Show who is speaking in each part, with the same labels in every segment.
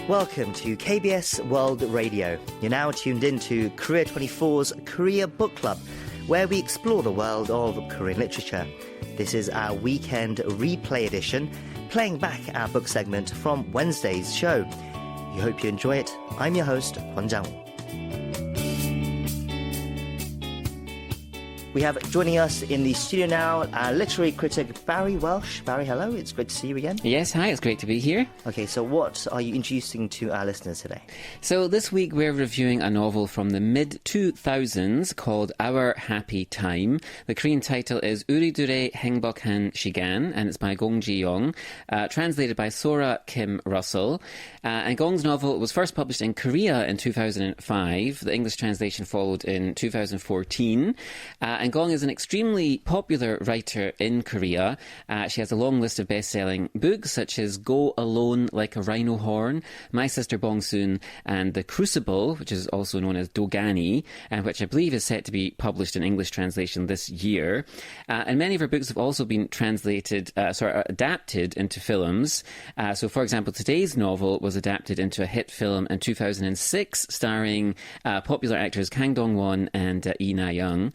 Speaker 1: Welcome to KBS World Radio. You're now tuned in to Korea24's Korea Book Club, where we explore the world of Korean literature. This is our weekend replay edition, playing back our book segment from Wednesday's show. We hope you enjoy it. I'm your host, Kwon Jang-woo. We have joining us in the studio now our literary critic Barry Welsh. Barry, hello. It's great to see you again.
Speaker 2: Yes, hi. It's great to be here.
Speaker 1: Okay, so what are you introducing to our listeners today?
Speaker 2: So this week we're reviewing a novel from the mid-2000s called Our Happy Time. The Korean title is 우리들의 행복한 시간, and it's by Gong Ji-young, translated by Sora Kim-Russell. And Gong's novel was first published in Korea in 2005. The English translation followed in 2014. And Gong is an extremely popular writer in Korea. She has a long list of best-selling books such as Go Alone Like a Rhino Horn, My Sister Bong-soon, and The Crucible, which is also known as Dogani, and which I believe is set to be published in English translation this year. And many of her books have also been adapted into films. So, for example, today's novel was adapted into a hit film in 2006, starring popular actors Kang Dong-won and Lee Na-young.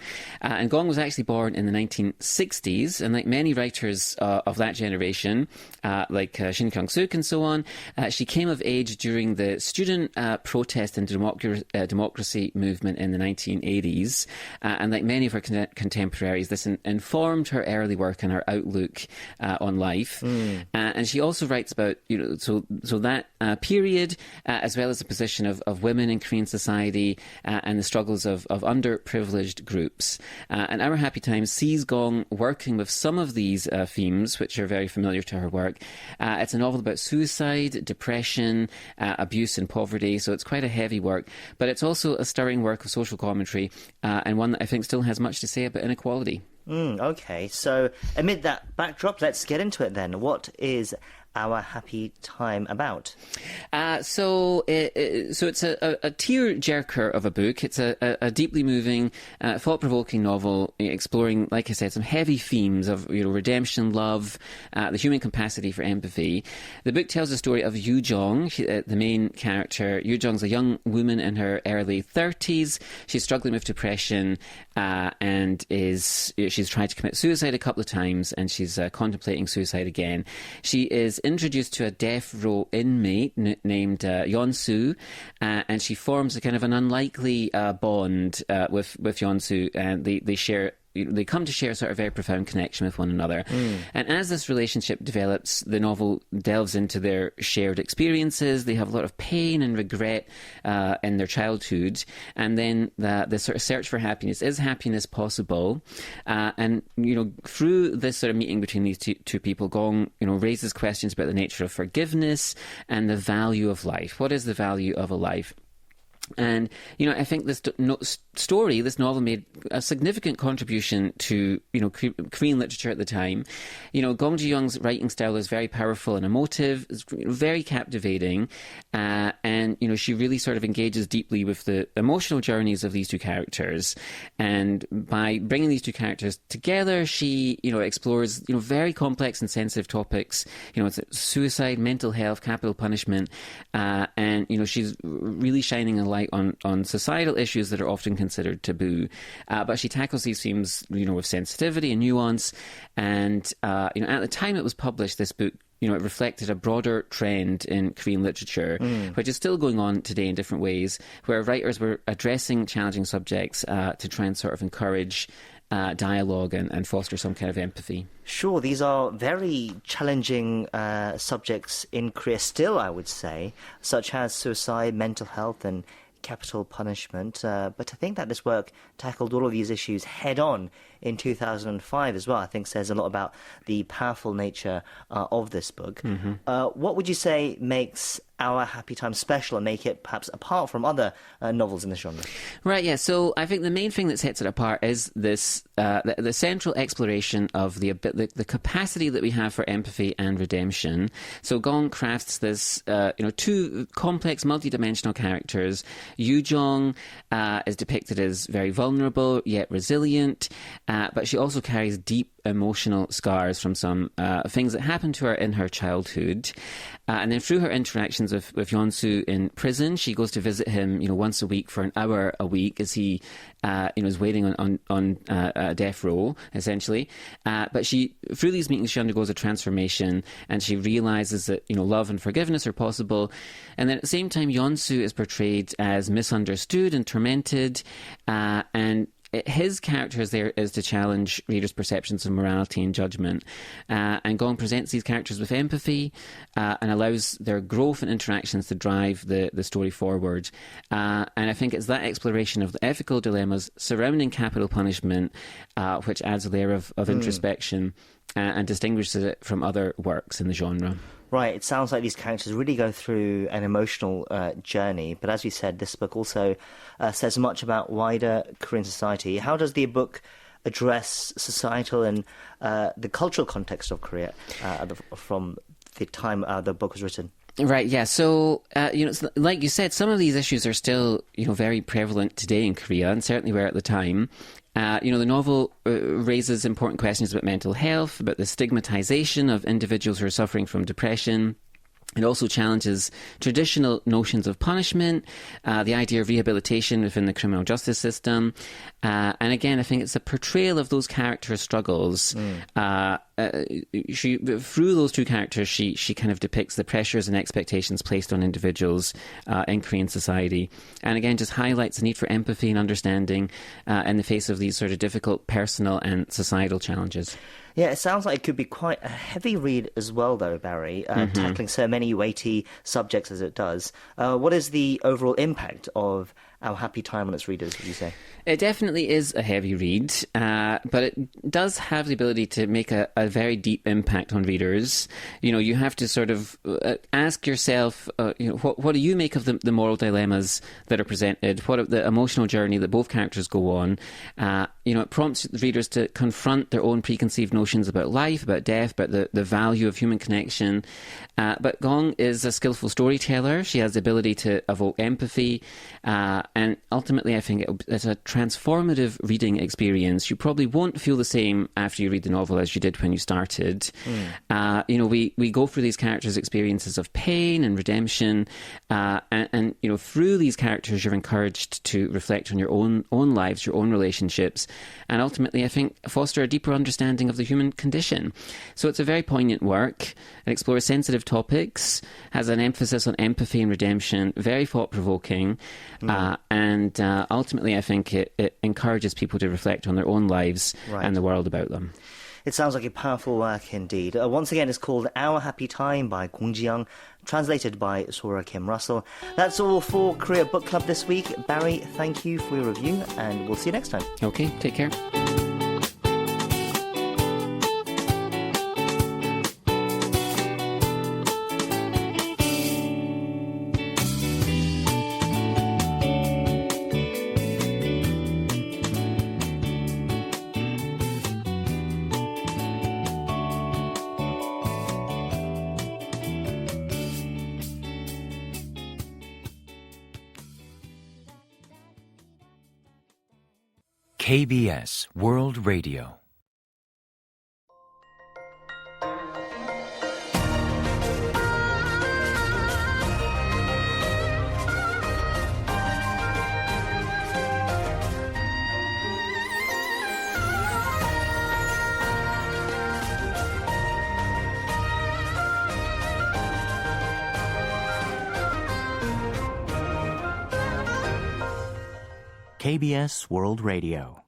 Speaker 2: And Gong was actually born in the 1960s, and like many writers of that generation, like Shin Kyung-suk and so on, she came of age during the student protest and democracy movement in the 1980s. And like many of her contemporaries, this informed her early work and her outlook on life. And she also writes about so that period, as well as the position of women in Korean society and the struggles of underprivileged groups. And Our Happy Time sees Gong working with some of these themes, which are very familiar to her work. It's a novel about suicide, depression, abuse and poverty, so it's quite a heavy work. But it's also a stirring work of social commentary, and one that I think still has much to say about inequality.
Speaker 1: Okay, so amid that backdrop, let's get into it then. What is Our Happy Time about?
Speaker 2: So it's a tear-jerker of a book. It's a deeply moving, thought-provoking novel exploring, like I said, some heavy themes of redemption, love, the human capacity for empathy. The book tells the story of Yoo-jung, the main character. Yoo-jung's a young woman in her early 30s. She's struggling with depression and she's tried to commit suicide a couple of times, and she's contemplating suicide again. She is introduced to a death row inmate named Yeon-soo, and she forms a kind of an unlikely bond with Yeon-soo, and they come to share a sort of very profound connection with one another. And as this relationship develops, the novel delves into their shared experiences. They have a lot of pain and regret in their childhood. And then the sort of search for happiness. Is happiness possible? And, through this sort of meeting between these two people, Gong, raises questions about the nature of forgiveness and the value of life. What is the value of a life? And, I think this novel made a significant contribution to, Korean literature at the time. Gong Ji-young's writing style is very powerful and emotive, it's very captivating, and, she really sort of engages deeply with the emotional journeys of these two characters. And by bringing these two characters together, she, explores, very complex and sensitive topics. It's suicide, mental health, capital punishment, and, she's really shining a light on societal issues that are often considered taboo. But she tackles these themes, with sensitivity and nuance. And, at the time it was published, this book, it reflected a broader trend in Korean literature, which is still going on today in different ways, where writers were addressing challenging subjects to try and sort of encourage dialogue and foster some kind of empathy.
Speaker 1: Sure, these are very challenging subjects in Korea still, I would say, such as suicide, mental health and capital punishment. But I think that this work tackled all of these issues head-on in 2005 as well. I think says a lot about the powerful nature of this book. What would you say makes Our Happy Time special and make it perhaps apart from other novels in this genre?
Speaker 2: Right, yeah. So I think the main thing that sets it apart is this the central exploration of the capacity that we have for empathy and redemption. So Gong crafts this, two complex, multidimensional characters. Yoo-jung is depicted as very vulnerable yet resilient, but she also carries deep emotional scars from some things that happened to her in her childhood. And then through her interactions with Yeon-soo in prison, she goes to visit him, once a week for an hour a week as he, is waiting on death row, essentially. But through these meetings, she undergoes a transformation, and she realizes that, love and forgiveness are possible. And then at the same time, Yeon-soo is portrayed as misunderstood and tormented, and his character is there is to challenge readers' perceptions of morality and judgment. And Gong presents these characters with empathy and allows their growth and interactions to drive the story forward. And I think it's that exploration of the ethical dilemmas surrounding capital punishment which adds a layer of introspection and distinguishes it from other works in the genre.
Speaker 1: Right, it sounds like these characters really go through an emotional journey, but as we said, this book also says much about wider Korean society. How does the book address societal and the cultural context of Korea from the time the book was written?
Speaker 2: Right, yeah. So, like you said, some of these issues are still, very prevalent today in Korea, and certainly were at the time. The novel raises important questions about mental health, about the stigmatization of individuals who are suffering from depression. It also challenges traditional notions of punishment, the idea of rehabilitation within the criminal justice system. And again, I think it's a portrayal of those character struggles. Through those two characters, she kind of depicts the pressures and expectations placed on individuals in Korean society. And again, just highlights the need for empathy and understanding in the face of these sort of difficult personal and societal challenges.
Speaker 1: Yeah, it sounds like it could be quite a heavy read as well, though, Barry, tackling so many weighty subjects as it does. What is the overall impact of Our Happy Time on its readers, would you say?
Speaker 2: It definitely is a heavy read, but it does have the ability to make a very deep impact on readers. You have to sort of ask yourself, what do you make of the moral dilemmas that are presented? What the emotional journey that both characters go on? It prompts readers to confront their own preconceived notions about life, about death, about the value of human connection. But Gong is a skillful storyteller. She has the ability to evoke empathy, and ultimately I think it's a transformative reading experience. You probably won't feel the same after you read the novel as you did when you started. We go through these characters' experiences of pain and redemption, and through these characters you're encouraged to reflect on your own lives, your own relationships, and ultimately I think foster a deeper understanding of the human condition. So it's a very poignant work. It explores sensitive topics, has an emphasis on empathy and redemption, very thought-provoking, and ultimately I think it encourages people to reflect on their own lives and the world about them.
Speaker 1: It sounds like a powerful work indeed. Once again, it's called Our Happy Time by Gong Ji-young, translated by Sora Kim-Russell. That's all for Korea Book Club this week. Barry, thank you for your review, and we'll see you next time.
Speaker 2: Okay, take care.
Speaker 3: KBS World Radio. KBS World Radio.